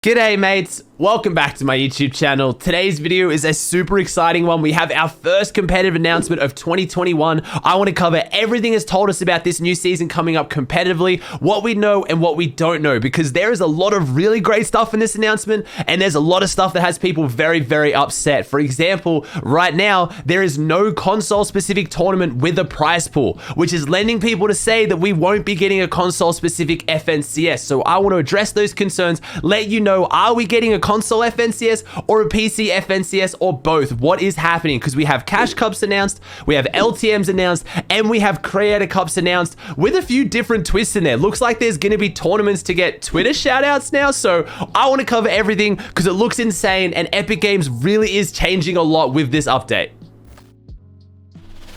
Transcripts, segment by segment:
G'day mates, welcome back to my YouTube channel. Today's video is a super exciting one. We have our first competitive announcement of 2021. I want to cover everything it's told us about this new season coming up competitively, what we know and what we don't know, because there is a lot of really great stuff in this announcement and there's a lot of stuff that has people very upset. For example, right now, there is no console specific tournament with a prize pool, which is lending people to say that we won't be getting a console specific FNCS. So I want to address those concerns, let you know, are we getting a console FNCS or a PC FNCS or both? What is happening? Because we have Cash Cups announced, we have LTMs announced, and we have Creator Cups announced with a few different twists in there. Looks like there's going to be tournaments to get Twitter shoutouts now, so I want to cover everything because it looks insane and Epic Games really is changing a lot with this update.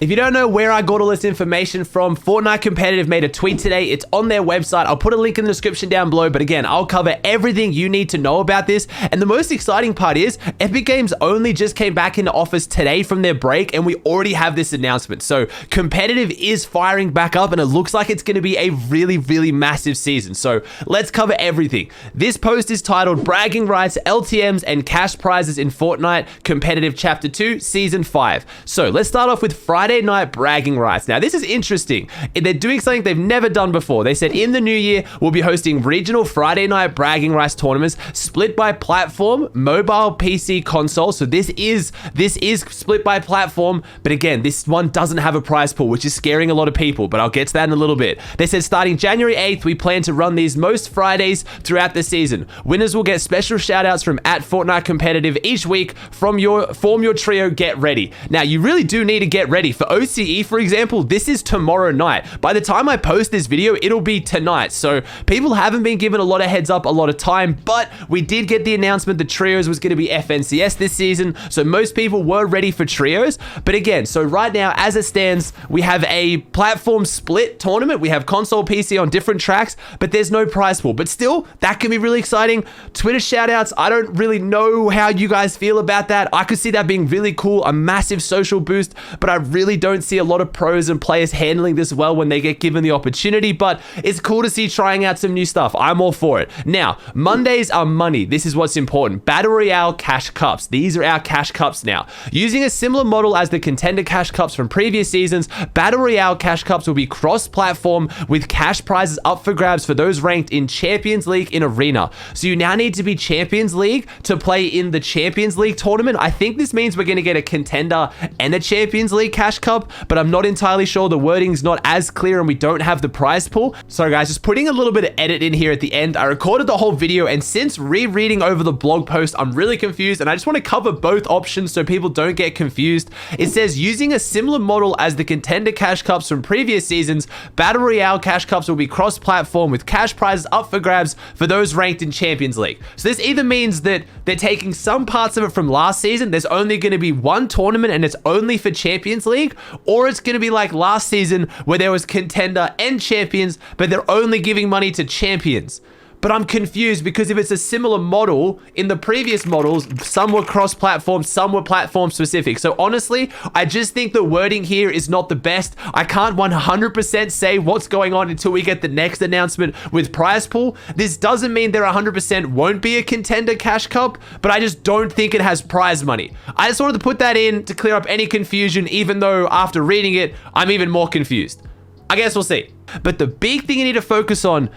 If you don't know where I got all this information from, Fortnite Competitive made a tweet today. It's on their website. I'll put a link in the description down below, but again, I'll cover everything you need to know about this. And the most exciting part is Epic Games only just came back into office today from their break, and we already have this announcement. So competitive is firing back up, and it looks like it's going to be a really massive season. So let's cover everything. This post is titled Bragging Rights, LTMs, and Cash Prizes in Fortnite Competitive Chapter 2, Season 5. So let's start off with Friday night bragging rights. Now, this is interesting. They're doing something they've never done before. They said in the new year, we'll be hosting regional Friday night bragging rights tournaments split by platform, mobile, PC, console. So this is split by platform, but again, this one doesn't have a prize pool, which is scaring a lot of people, but I'll get to that in a little bit. They said starting January 8th, we plan to run these most Fridays throughout the season. Winners will get special shout outs from @Fortnite Competitive each week form your trio, get ready. Now, you really do need to get ready. For OCE, for example, this is tomorrow night. By the time I post this video, it'll be tonight. So people haven't been given a lot of heads up, a lot of time, but we did get the announcement that trios was going to be FNCS this season. So most people were ready for trios. But again, so right now, as it stands, we have a platform split tournament. We have console, PC on different tracks, but there's no prize pool. But still, that can be really exciting. Twitter shoutouts, I don't really know how you guys feel about that. I could see that being really cool, a massive social boost, but I really don't see a lot of pros and players handling this well when they get given the opportunity, but it's cool to see trying out some new stuff. I'm all for it. Now, Mondays are money. This is what's important. Battle Royale Cash Cups. These are our Cash Cups now. Using a similar model as the Contender Cash Cups from previous seasons, Battle Royale Cash Cups will be cross-platform with cash prizes up for grabs for those ranked in Champions League in Arena. So you now need to be Champions League to play in the Champions League tournament. I think this means we're going to get a Contender and a Champions League Cash Cup, but I'm not entirely sure. The wording's not as clear and we don't have the prize pool. So guys, just putting a little bit of edit in here at the end. I recorded the whole video, and since rereading over the blog post, I'm really confused, and I just want to cover both options so people don't get confused. It says using a similar model as the Contender Cash Cups from previous seasons, Battle Royale Cash Cups will be cross-platform with cash prizes up for grabs for those ranked in Champions League. So this either means that they're taking some parts of it from last season, there's only going to be one tournament and it's only for Champions League, or it's going to be like last season where there was Contender and Champions, but they're only giving money to Champions. But I'm confused because if it's a similar model, in the previous models, some were cross-platform, some were platform-specific. So honestly, I just think the wording here is not the best. I can't 100% say what's going on until we get the next announcement with prize pool. This doesn't mean there 100% won't be a Contender Cash Cup, but I just don't think it has prize money. I just wanted to put that in to clear up any confusion, even though after reading it, I'm even more confused. I guess we'll see. But the big thing you need to focus on,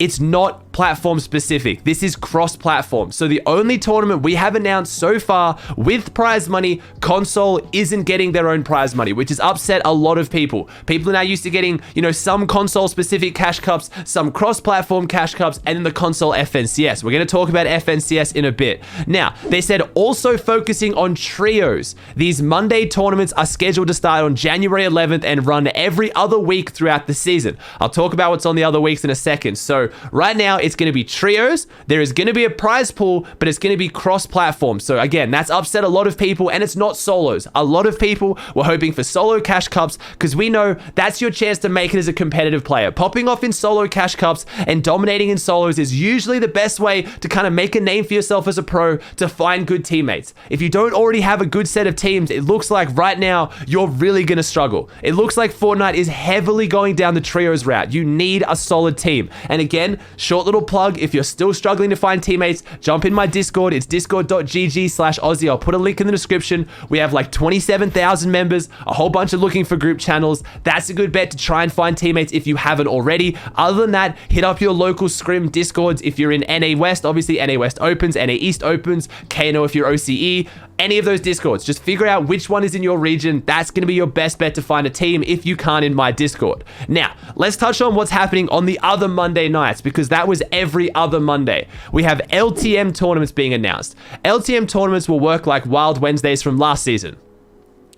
it's not platform specific. This is cross-platform. So the only tournament we have announced so far with prize money, console isn't getting their own prize money, which has upset a lot of people. People are now used to getting, some console specific cash cups, some cross-platform cash cups, and then the console FNCS. We're going to talk about FNCS in a bit. Now, they said also focusing on trios. These Monday tournaments are scheduled to start on January 11th and run every other week throughout the season. I'll talk about what's on the other weeks in a second. So right now, it's going to be trios. There is going to be a prize pool, but it's going to be cross-platform. So again, that's upset a lot of people, and it's not solos. A lot of people were hoping for solo cash cups because we know that's your chance to make it as a competitive player. Popping off in solo cash cups and dominating in solos is usually the best way to kind of make a name for yourself as a pro, to find good teammates. If you don't already have a good set of teams, it looks like right now you're really going to struggle. It looks like Fortnite is heavily going down the trios route. You need a solid team. And again, short little plug, if you're still struggling to find teammates, jump in my Discord. It's discord.gg/Aussie. I'll put a link in the description. We have like 27,000 members, a whole bunch of looking for group channels. That's a good bet to try and find teammates if you haven't already. Other than that, hit up your local scrim Discords if you're in NA West. Obviously, NA West opens, NA East opens, KNO if you're OCE. Any of those Discords, just figure out which one is in your region. That's going to be your best bet to find a team if you can't in my Discord. Now, let's touch on what's happening on the other Monday nights, because that was every other Monday. We have LTM tournaments being announced. LTM tournaments will work like Wild Wednesdays from last season.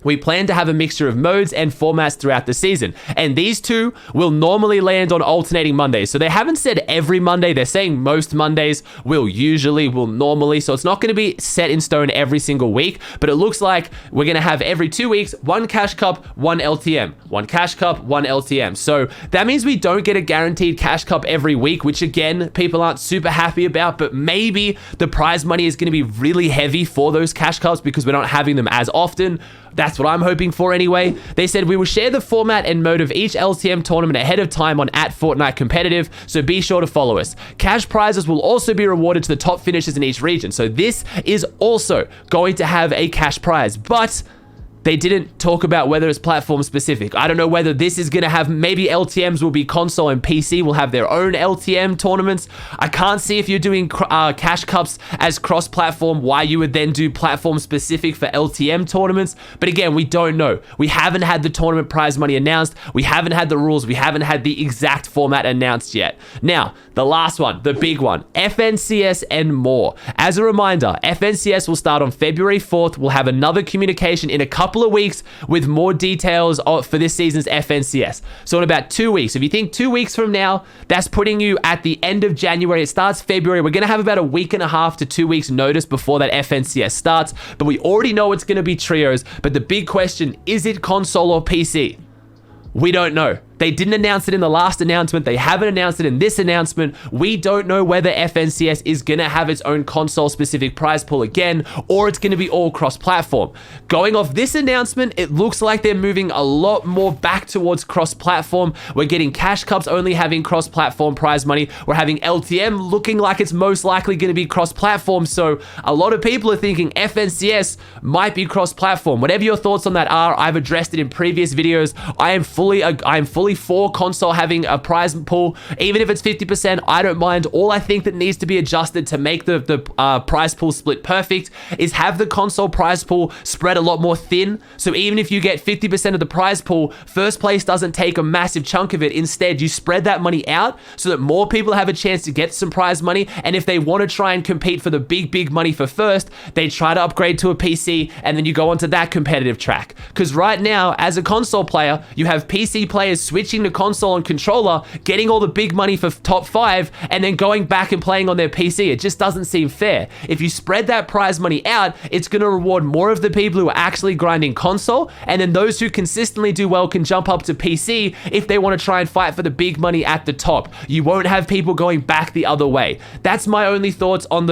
We plan to have a mixture of modes and formats throughout the season, and these two will normally land on alternating Mondays. So they haven't said every Monday, they're saying most Mondays will normally, so it's not going to be set in stone every single week, but it looks like we're going to have every 2 weeks, one Cash Cup, one LTM, one Cash Cup, one LTM. So that means we don't get a guaranteed Cash Cup every week, which again, people aren't super happy about, but maybe the prize money is going to be really heavy for those Cash Cups because we're not having them as often. That's what I'm hoping for anyway. They said we will share the format and mode of each LTM tournament ahead of time on @Fortnite Competitive, so be sure to follow us. Cash prizes will also be rewarded to the top finishers in each region. So this is also going to have a cash prize, but they didn't talk about whether it's platform specific. I don't know whether this is going to have, maybe LTMs will be console and PC will have their own LTM tournaments. I can't see if you're doing cash cups as cross-platform, why you would then do platform specific for LTM tournaments. But again, we don't know. We haven't had the tournament prize money announced. We haven't had the rules. We haven't had the exact format announced yet. Now, the last one, the big one, FNCS and more. As a reminder, FNCS will start on February 4th. We'll have another communication in a couple of weeks with more details for this season's FNCS. So in about 2 weeks, if you think 2 weeks from now, that's putting you at the end of January. It starts February. We're going to have about a week and a half to 2 weeks notice before that FNCS starts, but we already know it's going to be trios. But the big question, is it console or PC? We don't know. They didn't announce it in the last announcement. They haven't announced it in this announcement. We don't know whether FNCS is going to have its own console-specific prize pool again, or it's going to be all cross-platform. Going off this announcement, it looks like they're moving a lot more back towards cross-platform. We're getting Cash Cups only having cross-platform prize money. We're having LTM looking like it's most likely going to be cross-platform. So a lot of people are thinking FNCS might be cross-platform. Whatever your thoughts on that are, I've addressed it in previous videos. I am fully for console having a prize pool. Even if it's 50%, I don't mind. All I think that needs to be adjusted to make the prize pool split perfect is have the console prize pool spread a lot more thin. So even if you get 50% of the prize pool, first place doesn't take a massive chunk of it. Instead, you spread that money out so that more people have a chance to get some prize money. And if they want to try and compete for the big money for first, they try to upgrade to a PC, and then you go onto that competitive track. Because right now, as a console player, you have PC players switching to console and controller, getting all the big money for top 5, and then going back and playing on their PC. It just doesn't seem fair. If you spread that prize money out, it's going to reward more of the people who are actually grinding console, and then those who consistently do well can jump up to PC if they want to try and fight for the big money at the top. You won't have people going back the other way. That's my only thoughts on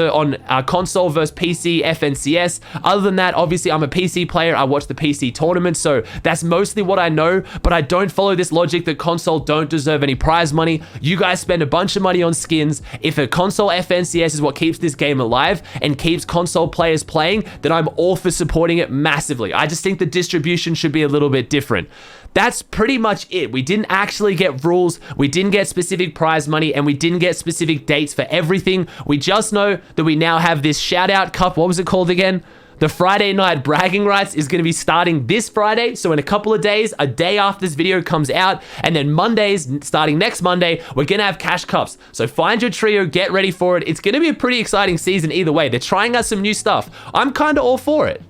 console versus PC FNCS. Other than that, obviously I'm a PC player. I watch the PC tournament, so that's mostly what I know, but I don't follow this logic that console don't deserve any prize money. You guys spend a bunch of money on skins. If a console FNCS is what keeps this game alive and keeps console players playing, then I'm all for supporting it massively. I just think the distribution should be a little bit different. That's pretty much it. We didn't actually get rules, we didn't get specific prize money, and we didn't get specific dates for everything. We just know that we now have this shout out cup. What was it called again? The Friday night bragging rights is going to be starting this Friday. So in a couple of days, a day after this video comes out, and then Mondays, starting next Monday, we're going to have cash cups. So find your trio, get ready for it. It's going to be a pretty exciting season either way. They're trying out some new stuff. I'm kind of all for it.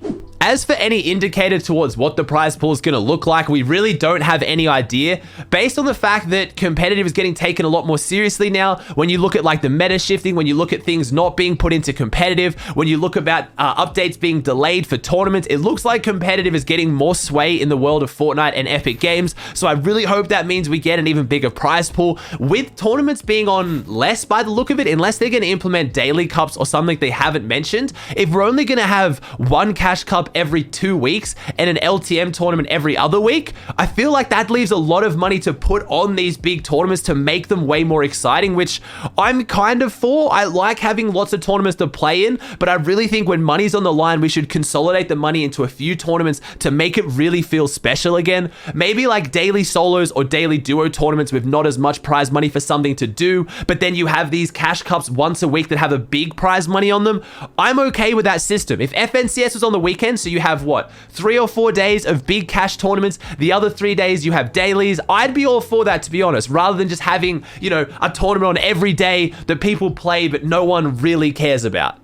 As for any indicator towards what the prize pool is going to look like, we really don't have any idea, based on the fact that competitive is getting taken a lot more seriously now. When you look at like the meta shifting, when you look at things not being put into competitive, when you look about updates being delayed for tournaments, it looks like competitive is getting more sway in the world of Fortnite and Epic Games. So I really hope that means we get an even bigger prize pool, with tournaments being on less by the look of it, unless they're going to implement daily cups or something they haven't mentioned. If we're only going to have one cash cup every 2 weeks and an LTM tournament every other week, I feel like that leaves a lot of money to put on these big tournaments to make them way more exciting, which I'm kind of for. I like having lots of tournaments to play in, but I really think when money's on the line, we should consolidate the money into a few tournaments to make it really feel special again. Maybe like daily solos or daily duo tournaments with not as much prize money for something to do, but then you have these cash cups once a week that have a big prize money on them. I'm okay with that system. If FNCS was on the weekend, so you have what, 3 or 4 days of big cash tournaments, the other 3 days you have dailies, I'd be all for that, to be honest, rather than just having, you know, a tournament on every day that people play but no one really cares about.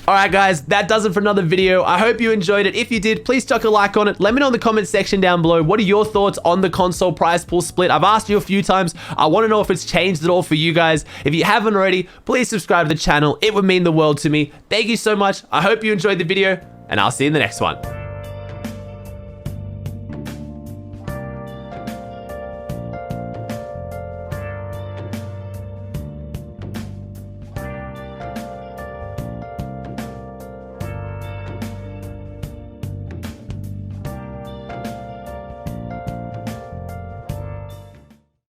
Alright guys, that does it for another video. I hope you enjoyed it. If you did, please chuck a like on it. Let me know in the comments section down below. What are your thoughts on the console prize pool split? I've asked you a few times. I want to know if it's changed at all for you guys. If you haven't already, please subscribe to the channel. It would mean the world to me. Thank you so much. I hope you enjoyed the video, and I'll see you in the next one.